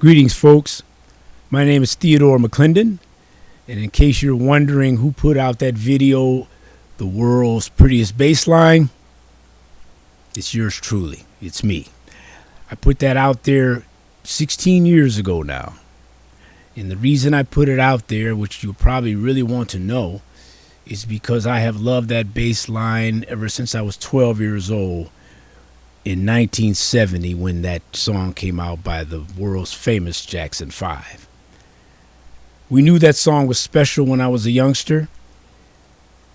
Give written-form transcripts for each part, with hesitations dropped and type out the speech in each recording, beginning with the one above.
Greetings, folks. My name is Theodore McClendon, and in case you're wondering who put out that video, The World's Prettiest Bassline, it's yours truly. It's me. I put that out there 16 years ago now. And the reason I put it out there, which you probably really want to know, is because I have loved that bass line ever since I was 12 years old in 1970 when that song came out by the world's famous Jackson 5. We knew that song was special when I was a youngster.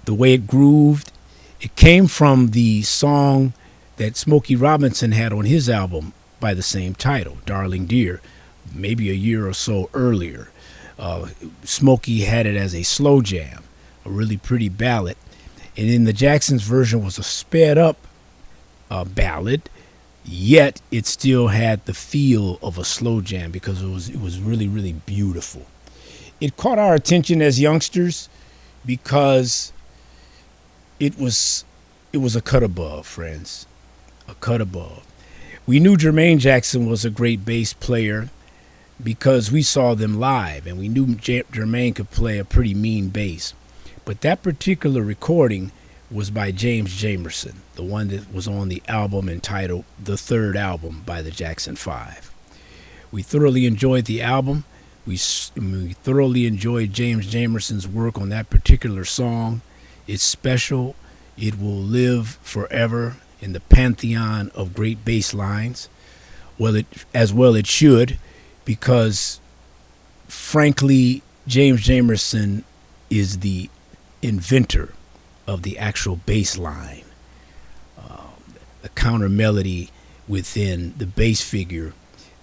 The way it grooved, it came from the song that Smokey Robinson had on his album by the same title, Darling Dear, maybe a year or so earlier. Smokey had it as a slow jam, a really pretty ballad, and in the Jackson's version was a sped up ballad, yet it still had the feel of a slow jam because it was really, really beautiful. It caught our attention as youngsters because it was a cut above, friends, a cut above. We knew Jermaine Jackson was a great bass player because we saw them live, and we knew Jermaine could play a pretty mean bass. But that particular recording was by James Jamerson, the one that was on the album entitled The Third Album by the Jackson 5. We thoroughly enjoyed the album. We thoroughly enjoyed James Jamerson's work on that particular song. It's special. It will live forever in the pantheon of great bass lines. Well, it should, because frankly, James Jamerson is the inventor of the actual bass line, the counter melody within the bass figure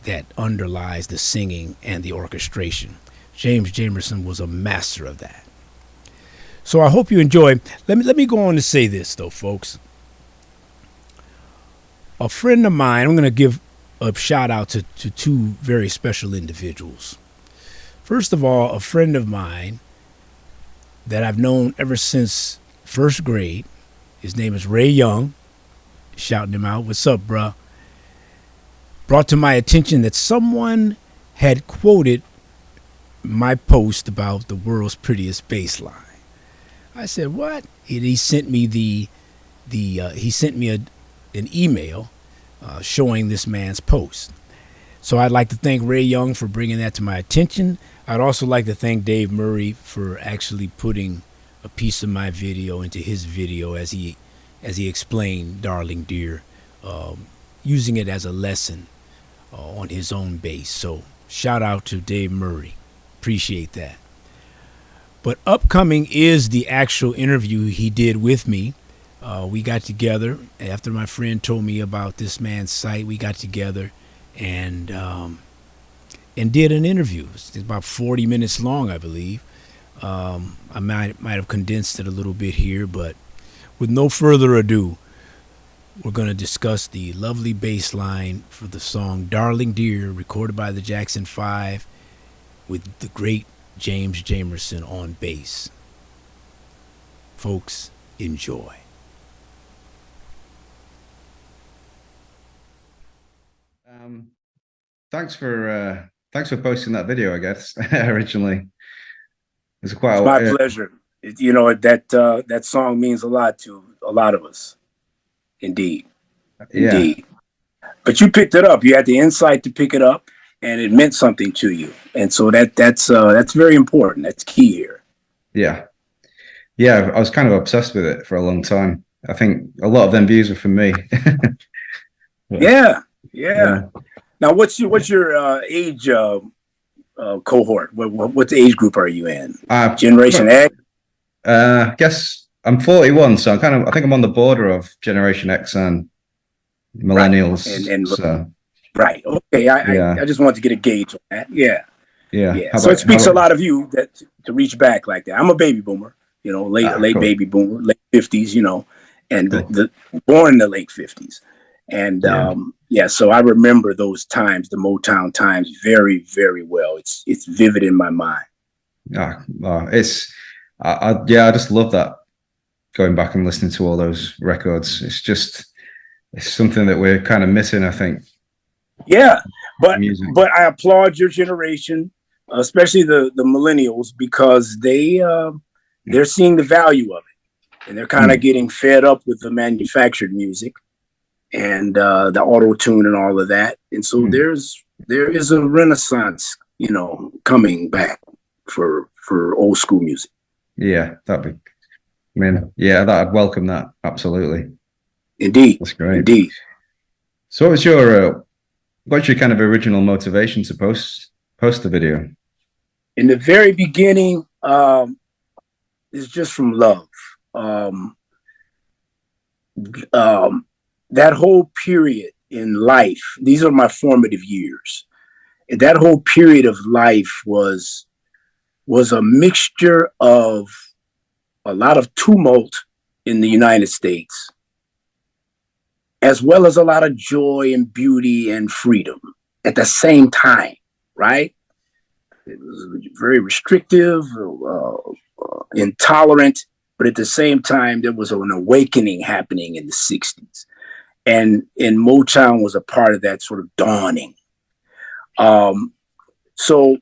that underlies the singing and the orchestration. James Jamerson was a master of that. So I hope you enjoy. Let me go on to say this, though, folks. A friend of mine, I'm going to give a shout out to two very special individuals. First of all, a friend of mine that I've known ever since first grade. His name is Ray Young. Shouting him out. What's up, bruh? Brought to my attention that someone had quoted my post about the world's prettiest bass line. I said, what? He sent me an email showing this man's post. So I'd like to thank Ray Young for bringing that to my attention. I'd also like to thank Dave Murray for actually putting a piece of my video into his video as he explained Darling Dear, using it as a lesson on his own bass. So shout out to Dave Murray. Appreciate that. But upcoming is the actual interview he did with me. We got together after my friend told me about this man's site. We got together and did an interview. It's about 40 minutes long, I believe. I might have condensed it a little bit here, but with no further ado, we're going to discuss the lovely bass line for the song Darling Dear, recorded by the Jackson 5 with the great James Jamerson on bass. Folks, enjoy. Thanks for posting that video, I guess. Originally, it's quite my pleasure. You know, that song means a lot to a lot of us. Indeed. But you picked it up. You had the insight to pick it up, and it meant something to you. And so that's very important. That's key here. Yeah. I was kind of obsessed with it for a long time. I think a lot of them views were from me. Yeah. Now, what's your age cohort? What age group are you in? Generation X? I guess I'm 41, so I think I'm on the border of Generation X and millennials. Right. Okay. I just wanted to get a gauge on that. Yeah. So it speaks a lot of you to reach back like that. I'm a baby boomer, late cool. Baby boomer, late 50s, and cool. Born in the late 50s. And so I remember those times, the Motown times, very, very well. It's vivid in my mind. I just love that. Going back and listening to all those records, it's something that we're kind of missing, I think. Yeah. But music. I applaud your generation, especially the millennials, because they're seeing the value of it, and they're kind of getting fed up with the manufactured music and the auto tune and all of that. And so there is a renaissance, coming back for old school music. Yeah, I'd welcome that. Absolutely. Indeed. That's great. Indeed. So what's your kind of original motivation to post the video? In the very beginning, it's just from love. That whole period in life, these are my formative years. And that whole period of life was a mixture of a lot of tumult in the United States, as well as a lot of joy and beauty and freedom at the same time, right? It was very restrictive, intolerant, but at the same time, there was an awakening happening in the 60s. And Motown was a part of that sort of dawning. So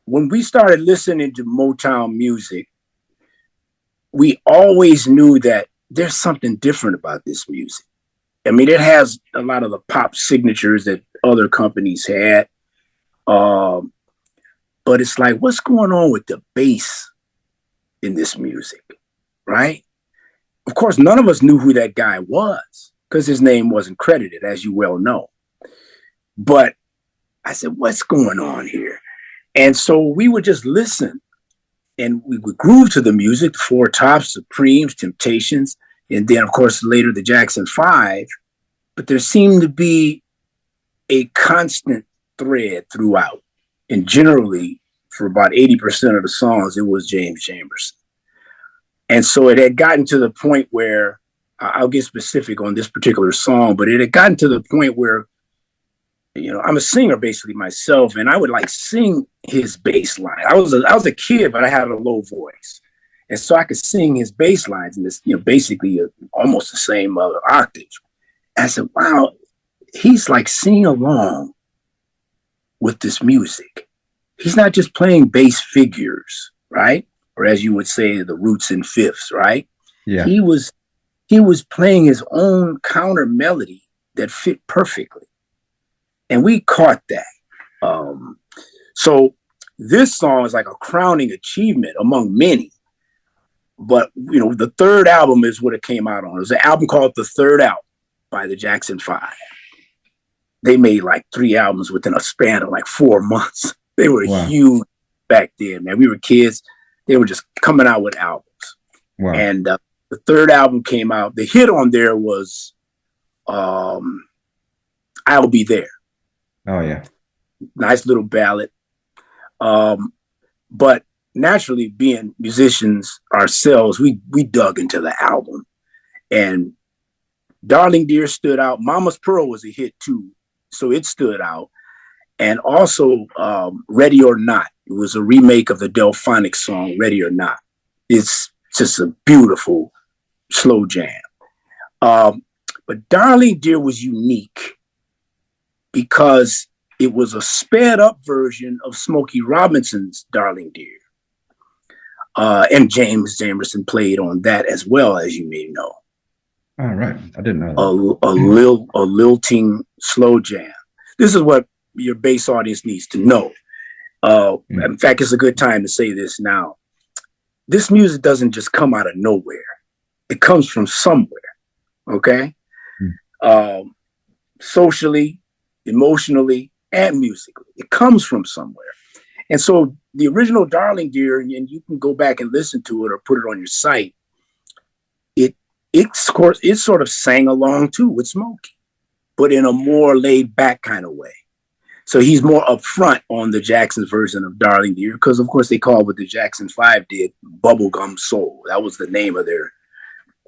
when we started listening to Motown music, we always knew that there's something different about this music. I mean, it has a lot of the pop signatures that other companies had. But it's like, what's going on with the bass in this music, right? Of course, none of us knew who that guy was because his name wasn't credited, as you well know. But I said, what's going on here? And so we would just listen, and we would groove to the music, the Four Tops, Supremes, Temptations, and then, of course, later the Jackson 5. But there seemed to be a constant thread throughout. And generally, for about 80% of the songs, it was James Jamerson. And so it had gotten to the point where, I'll get specific on this particular song, but it had gotten to the point where, I'm a singer basically myself, and I would like sing his bass line. I was a kid, but I had a low voice. And so I could sing his bass lines in this, basically almost the same octave. And I said, wow, he's like singing along with this music. He's not just playing bass figures, right? Or as you would say, the roots and fifths, right? Yeah. He was playing his own counter melody that fit perfectly. And we caught that. So this song is like a crowning achievement among many. But, the third album is what it came out on. It was an album called The Third Album by the Jackson 5. They made like 3 albums within a span of like 4 months. They were huge back then, man. We were kids. They were just coming out with albums. Wow. And the third album came out. The hit on there was I'll Be There. Oh, yeah. Nice little ballad. But naturally, being musicians ourselves, we dug into the album. And Darling Dear stood out. Mama's Pearl was a hit too, so it stood out. And also Ready or Not. It was a remake of the Delphonics song, Ready or Not. It's just a beautiful slow jam. But Darling Dear was unique because it was a sped up version of Smokey Robinson's Darling Dear. And James Jamerson played on that as well, as you may know. Oh, right. I didn't know that. A lilting slow jam. This is what your bass audience needs to know. In fact, it's a good time to say this now. This music doesn't just come out of nowhere. It comes from somewhere, okay? Socially, emotionally, and musically. It comes from somewhere. And so the original Darling Dear, and you can go back and listen to it or put it on your site, it sort of sang along too with Smokey, but in a more laid back kind of way. So he's more upfront on the Jackson's version of Darling Dear, because of course they called what the Jackson 5 did Bubblegum Soul. That was the name of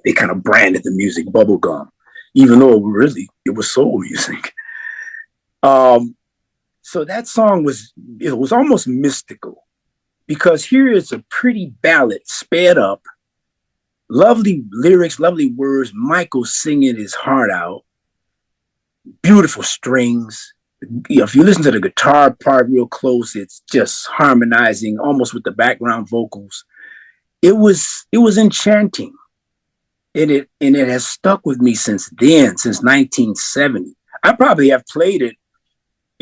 they kind of branded the music Bubblegum, even though really it was soul music. So that song was almost mystical, because here is a pretty ballad sped up, lovely lyrics, lovely words, Michael singing his heart out. beautiful strings. You know, if you listen to the guitar part real close, it's just harmonizing almost with the background vocals. It was enchanting. And it has stuck with me since then, since 1970. I probably have played it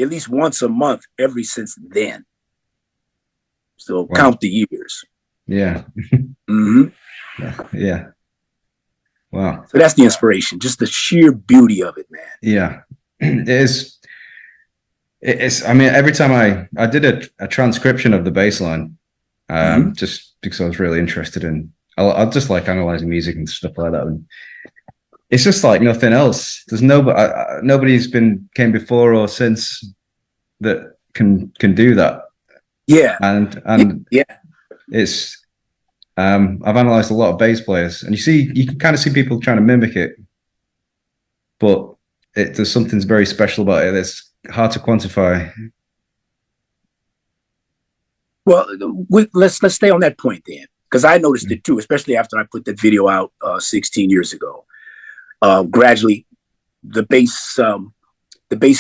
at least once a month ever since then. So Wow. count the years. Yeah. Mm-hmm. Yeah. Wow. So that's the inspiration, just the sheer beauty of it, man. Yeah. It is. It's. I mean, every time I did a transcription of the bass line, just because I was really interested in. I just like analyzing music and stuff like that. And it's just like nothing else. There's nobody's came before or since that can do that. Yeah. And yeah. It's I've analyzed a lot of bass players, and you can kind of see people trying to mimic it, but there's something very special about it. It's hard to quantify. Well, let's stay on that point then, because I noticed it too, especially after I put that video out 16 years ago. Gradually, the bass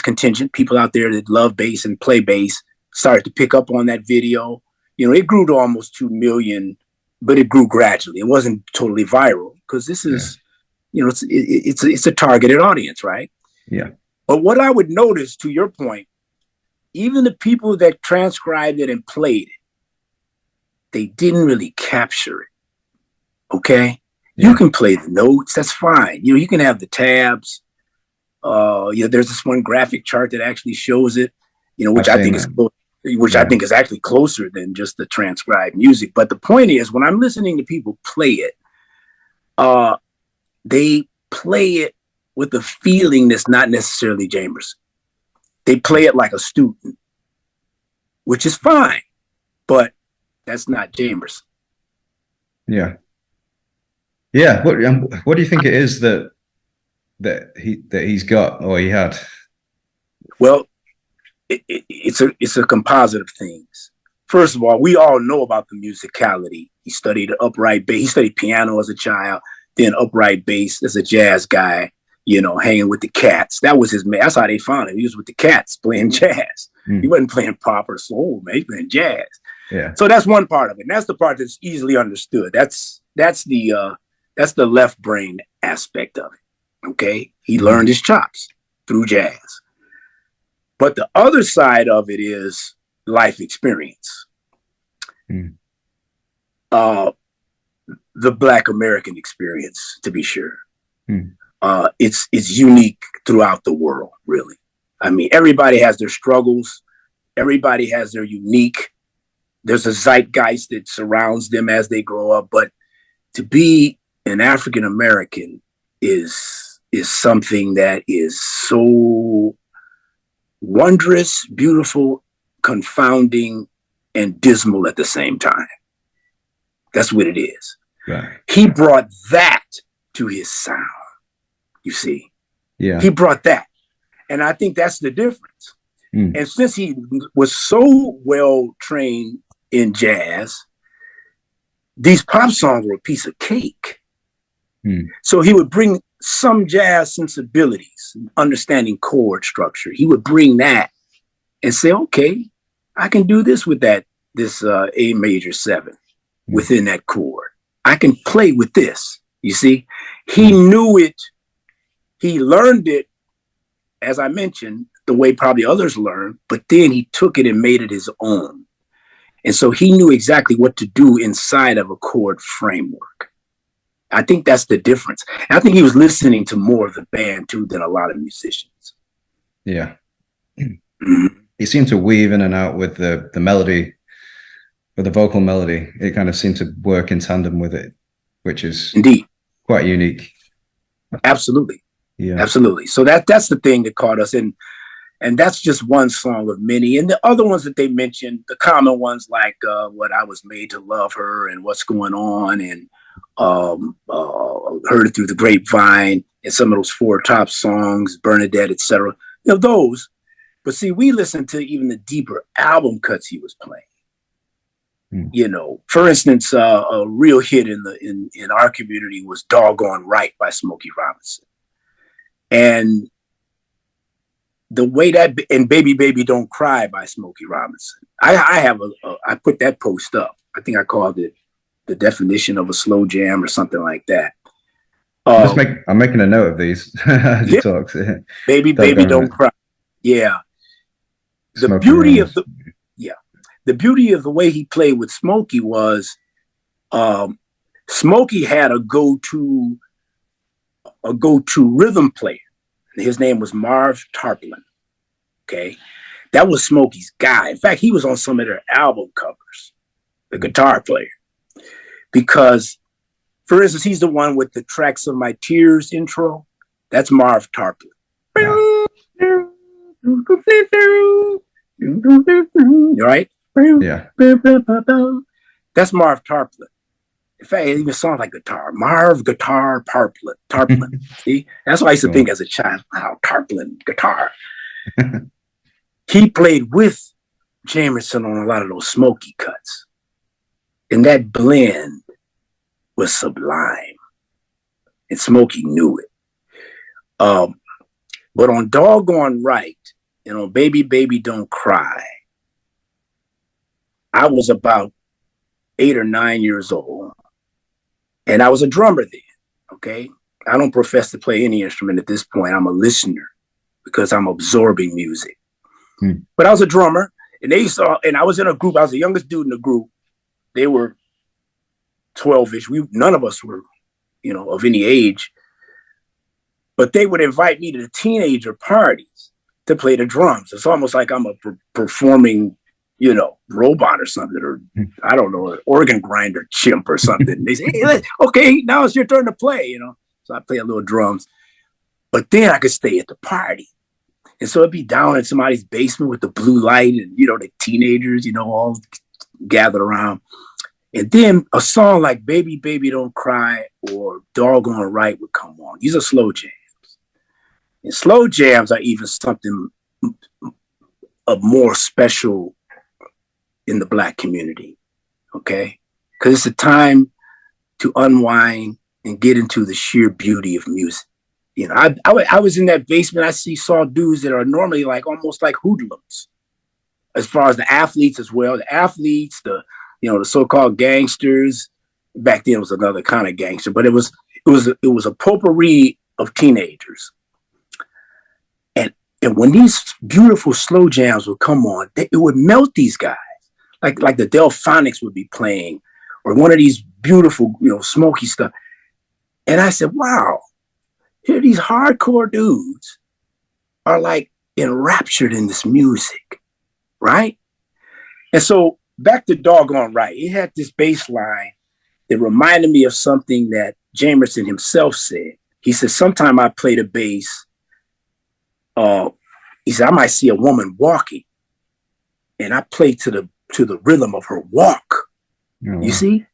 contingent, people out there that love bass and play bass, started to pick up on that video. You know, it grew to almost 2 million, but it grew gradually. It wasn't totally viral because this is, you know, it's a targeted audience, right? Yeah. But what I would notice, to your point, even the people that transcribed it and played it, they didn't really capture it. Okay. Yeah. You can play the notes. That's fine. You know, you can have the tabs. You know, there's this one graphic chart that actually shows it, you know, which I think is actually closer than just the transcribed music. But the point is, when I'm listening to people play it, they play it with a feeling that's not necessarily Jamerson. They play it like a student, which is fine, but that's not Jamerson. Yeah. Yeah. What do you think it is that he's got or he had? Well, it's a composite of things. First of all, we all know about the musicality. He studied upright bass. He studied piano as a child, then upright bass as a jazz guy, you know, hanging with the Cats. That was that's how they found him. He was with the Cats playing jazz. He wasn't playing pop or soul, man. He was playing jazz. Yeah. So that's one part of it. And that's the part that's easily understood. That's the left brain aspect of it. Okay. He learned his chops through jazz. But the other side of it is life experience. The Black American experience, to be sure. It's unique throughout the world, really. I mean, everybody has their struggles. Everybody has their unique. There's a zeitgeist that surrounds them as they grow up. But to be an African American is something that is so wondrous, beautiful, confounding, and dismal at the same time. That's what it is. Right. He brought that to his sound, you see. Yeah. He brought that. And I think that's the difference. And since he was so well trained in jazz, these pop songs were a piece of cake. So he would bring some jazz sensibilities, understanding chord structure. He would bring that and say, okay, I can do this with this A major 7 within that chord. I can play with this. You see, he knew it. He learned it, as I mentioned, the way probably others learn, but then he took it and made it his own. And so he knew exactly what to do inside of a chord framework. I think that's the difference. And I think he was listening to more of the band too than a lot of musicians. Yeah. He seemed to weave in and out with the melody, with the vocal melody. It kind of seemed to work in tandem with it, which is indeed quite unique. Absolutely. Yeah. Absolutely. So that's the thing that caught us in. And that's just one song of many. And the other ones that they mentioned, the common ones like What I Was Made to Love Her and What's Going On and Heard It Through the Grapevine and some of those 4 top songs, Bernadette, etc. You know, those. But see, we listened to even the deeper album cuts he was playing. You know, for instance, a real hit in our community was Doggone Right by Smokey Robinson. And the way that, and Baby Baby Don't Cry by Smokey Robinson. I put that post up. I think I called it The Definition of a Slow Jam or something like that. I'm making a note of these as you talk. Baby Baby Don't Cry. Yeah. The beauty of the way he played with Smokey was Smokey had a go-to rhythm player. His name was Marv Tarplin. Okay. That was Smokey's guy. In fact, he was on some of their album covers, the guitar player. Because, for instance, he's the one with the Tracks of My Tears intro. That's Marv Tarplin. Right? Yeah. That's Marv Tarplin. In fact, it even sounds like guitar. Marv Guitar Tarplin. See? That's what I used to think as a child. Wow, Tarplin, guitar. He played with Jamerson on a lot of those Smokey cuts. And that blend was sublime. And Smokey knew it. But on Doggone Right and on Baby Baby Don't Cry, I was about 8 or 9 years old. And I was a drummer then, okay? I don't profess to play any instrument at this point. I'm a listener because I'm absorbing music. But I was a drummer, and I was in a group. I was the youngest dude in the group. They were 12-ish. None of us were, of any age. But they would invite me to the teenager parties to play the drums. It's almost like I'm a performing, robot or something, or I don't know, an organ grinder chimp or something. They say, hey, okay, now it's your turn to play, So I play a little drums. But then I could stay at the party. And so it'd be down in somebody's basement with the blue light and, the teenagers, all gathered around. And then a song like Baby, Baby Don't Cry or Doggone Right would come on. These are slow jams. And slow jams are even something of more special in the Black community, okay? Because it's a time to unwind and get into the sheer beauty of music. I was in that basement. I saw dudes that are normally like almost like hoodlums, as far as the athletes as well. The athletes, the so-called gangsters. Back then it was another kind of gangster, but it was a potpourri of teenagers. And when these beautiful slow jams would come on, it would melt these guys. Like the Delphonics would be playing, or one of these beautiful, Smokey stuff. And I said, wow, here these hardcore dudes are like enraptured in this music, right? And so back to Doggone Right, it had this bass line that reminded me of something that Jamerson himself said. He said, sometime I play the bass, he said, I might see a woman walking and I play to the rhythm of her walk. Oh, you see?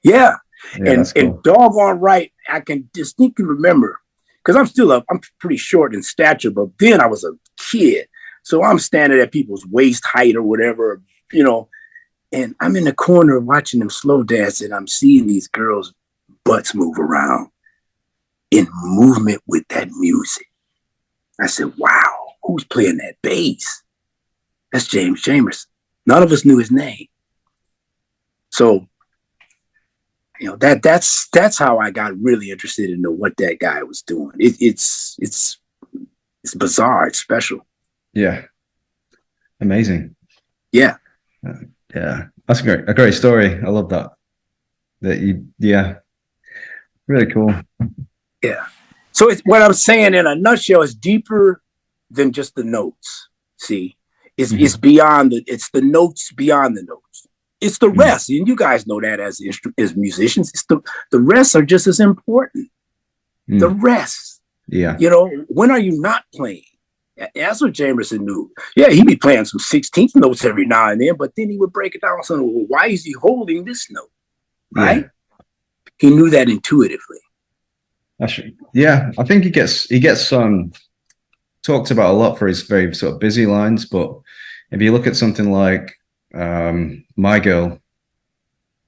Yeah. And Doggone Right, I can distinctly remember, because I'm pretty short in stature, but then I was a kid. So I'm standing at people's waist height or whatever, and I'm in the corner watching them slow dance, and I'm seeing these girls' butts move around in movement with that music. I said, wow, who's playing that bass? That's James Jamerson. None of us knew his name. So, that's how I got really interested in what that guy was doing. It's bizarre. It's special. Yeah. Amazing. Yeah. Yeah. That's a great story. I love that. Really cool. Yeah. So what I'm saying in a nutshell is deeper than just the notes. See, it's beyond it's the notes beyond the notes. It's the rest, and you guys know that as musicians. It's the rest are just as important. The rest. Yeah. When are you not playing? That's what Jamerson knew. Yeah, he'd be playing some 16th notes every now and then, but then he would break it down. So, well, why is he holding this note? Right? Yeah. He knew that intuitively. Yeah, I think he gets talked about a lot for his very sort of busy lines, but if you look at something like My Girl,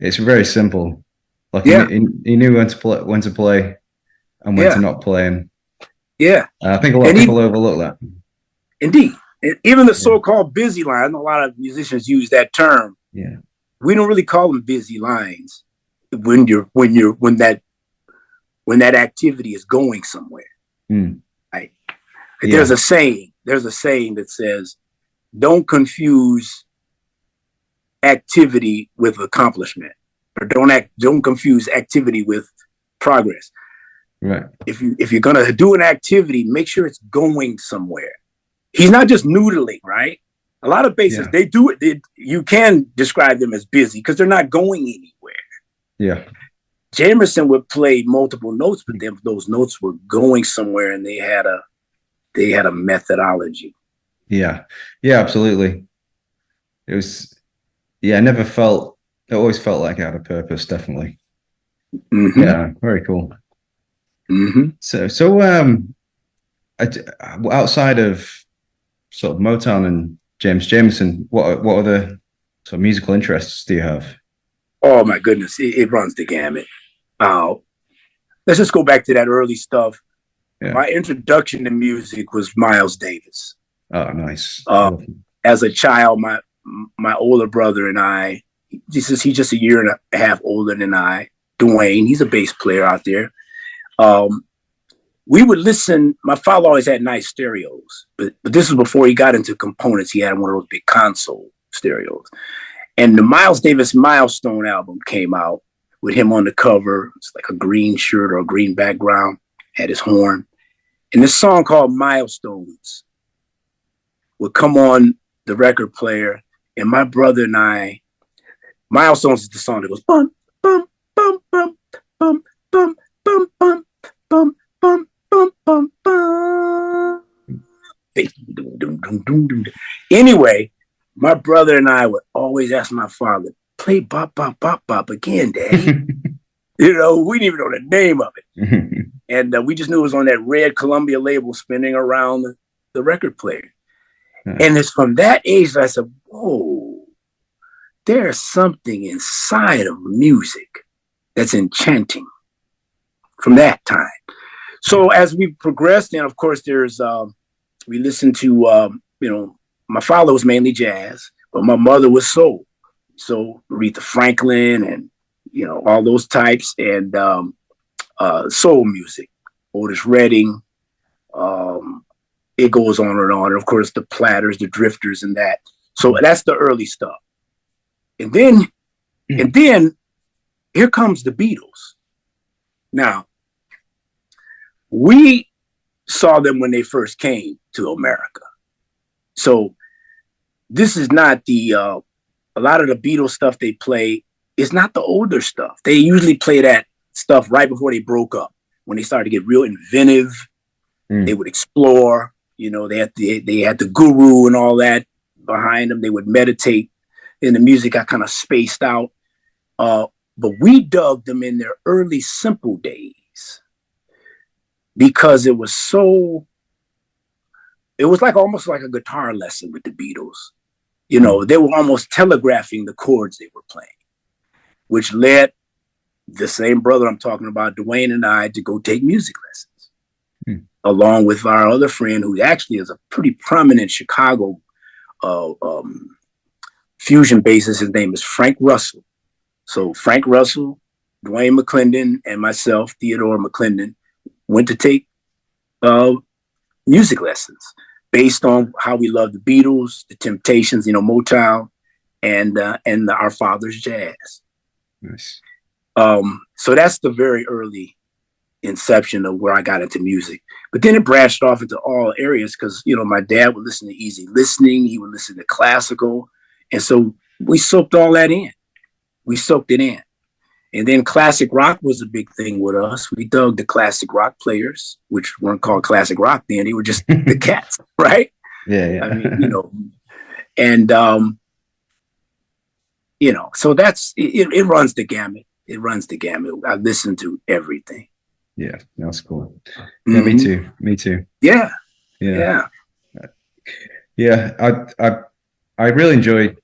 it's very simple. Like he knew when to play and when to not play. And yeah, I think a lot of people overlook that. Indeed. Even the so-called busy line, I know a lot of musicians use that term. Yeah. We don't really call them busy lines when that activity is going somewhere. Right? There's a saying that says, don't confuse activity with accomplishment, or don't confuse activity with progress. Right. If you're gonna do an activity, make sure it's going somewhere. He's not just noodling, right? A lot of bassists, they do it. You can describe them as busy because they're not going anywhere. Yeah. Jamerson would play multiple notes, but those notes were going somewhere, and they had a methodology. Yeah. Yeah, absolutely. It was, it always felt like it had a purpose, definitely. Yeah, very cool. So outside of sort of Motown and James Jamerson, what other sort of musical interests do you have? Oh my goodness, it runs the gamut. Let's just go back to that early stuff. Yeah. My introduction to music was Miles Davis. Oh, nice. As a child, my older brother and I, he's just a year and a half older than I, Dwayne, he's a bass player out there. We would listen. My father always had nice stereos, but this was before he got into components. He had one of those big console stereos. And the Miles Davis Milestone album came out with him on the cover. It's like a green shirt or a green background, had his horn. And this song called Milestones would come on the record player. And my brother and I, Milestones is the song that goes bum, bum, bum, bum, bum, bum, bum, bum, bum, bum, bum, bum, bum. Anyway, my brother and I would always ask my father, play bop, bop, bop, bop again, Daddy. We didn't even know the name of it. And we just knew it was on that red Columbia label spinning around the record player. And it's from that age that I said, whoa, there's something inside of music that's enchanting from that time. So as we progressed, and of course, we listened to, my father was mainly jazz, but my mother was soul. So Aretha Franklin and, all those types, and soul music, Otis Redding, it goes on and on. And of course, the Platters, the Drifters, and that. So that's the early stuff. And then here comes the Beatles. Now, we saw them when they first came to America. So this is not a lot of the Beatles stuff they play is not the older stuff. They usually play that stuff right before they broke up. When they started to get real inventive, they would explore, they had the guru and all that behind them. They would meditate. In the music got kind of spaced out. But we dug them in their early simple days because it was almost like a guitar lesson with the Beatles. They were almost telegraphing the chords they were playing, which led the same brother I'm talking about, Dwayne, and I to go take music lessons, along with our other friend who actually is a pretty prominent Chicago fusion bassist. His name is Frank Russell. So Frank Russell, Dwayne McClendon, and myself, Theodore McClendon, went to take music lessons based on how we love the Beatles, the Temptations, Motown, and our father's jazz. Nice. So that's the very early inception of where I got into music. But then it branched off into all areas because, my dad would listen to easy listening. He would listen to classical. And so we soaked all that in. We soaked it in. And then classic rock was a big thing with us. We dug the classic rock players, which weren't called classic rock then. They were just the Cats, right? Yeah. I mean, and, so that's, it runs the gamut. It runs the gamut. I listen to everything. Yeah, that's cool. Yeah, me too. Yeah. I really enjoy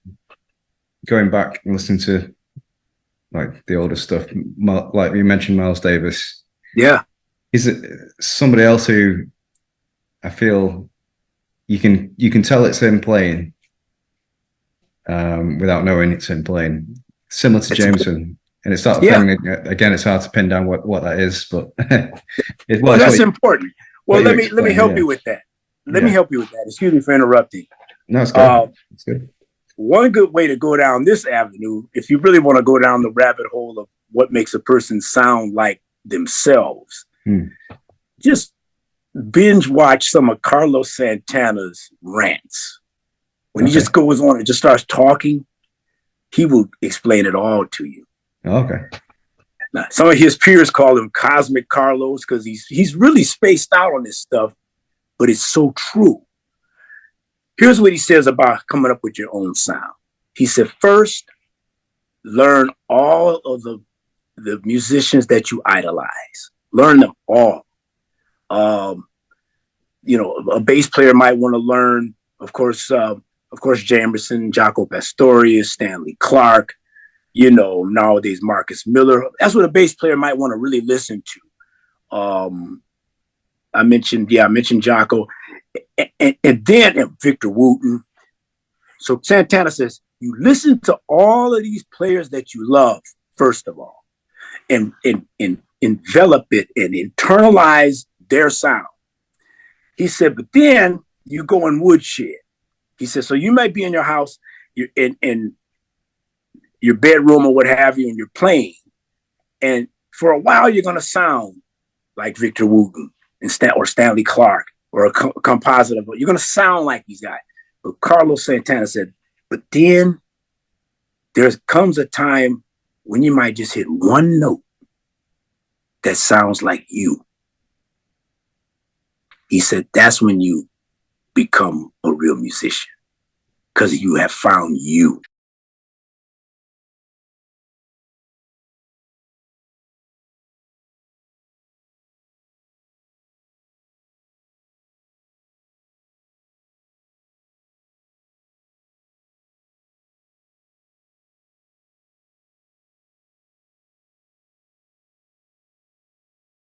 going back and listening to like the older stuff. Like you mentioned, Miles Davis. Yeah, He's somebody else who I feel you can tell it's him playing without knowing it's him playing. Similar to Jamerson. And it's sort of thing, again, it's hard to pin down what that is, but well, that's important. Well, let me help you with that. Let me help you with that. Excuse me for interrupting. No, it's good. It's good. One good way to go down this avenue, if you really want to go down the rabbit hole of what makes a person sound like themselves, just binge watch some of Carlos Santana's rants. When he just goes on and just starts talking, he will explain it all to you. Okay. Now, some of his peers call him Cosmic Carlos because he's really spaced out on this stuff, but it's so true. Here's what he says about coming up with your own sound. He said, first, learn all of the musicians that you idolize. Learn them all. You know, a bass player might want to learn, of course, Jamerson, Jaco Pastorius, Stanley Clarke, you know, nowadays Marcus Miller. That's what a bass player might want to really listen to. I mentioned Jaco, and then Victor Wooten. So Santana says, you listen to all of these players that you love, first of all, and envelop it and internalize their sound. He said, but then you go in woodshed. He said, so you might be in your house, you're in your bedroom or what have you, and you're playing. And for a while, you're going to sound like Victor Wooten or Stanley Clarke or a compositor. You're going to sound like these guys. But Carlos Santana said, but then there comes a time when you might just hit one note that sounds like you. He said, that's when you become a real musician, because you have found you.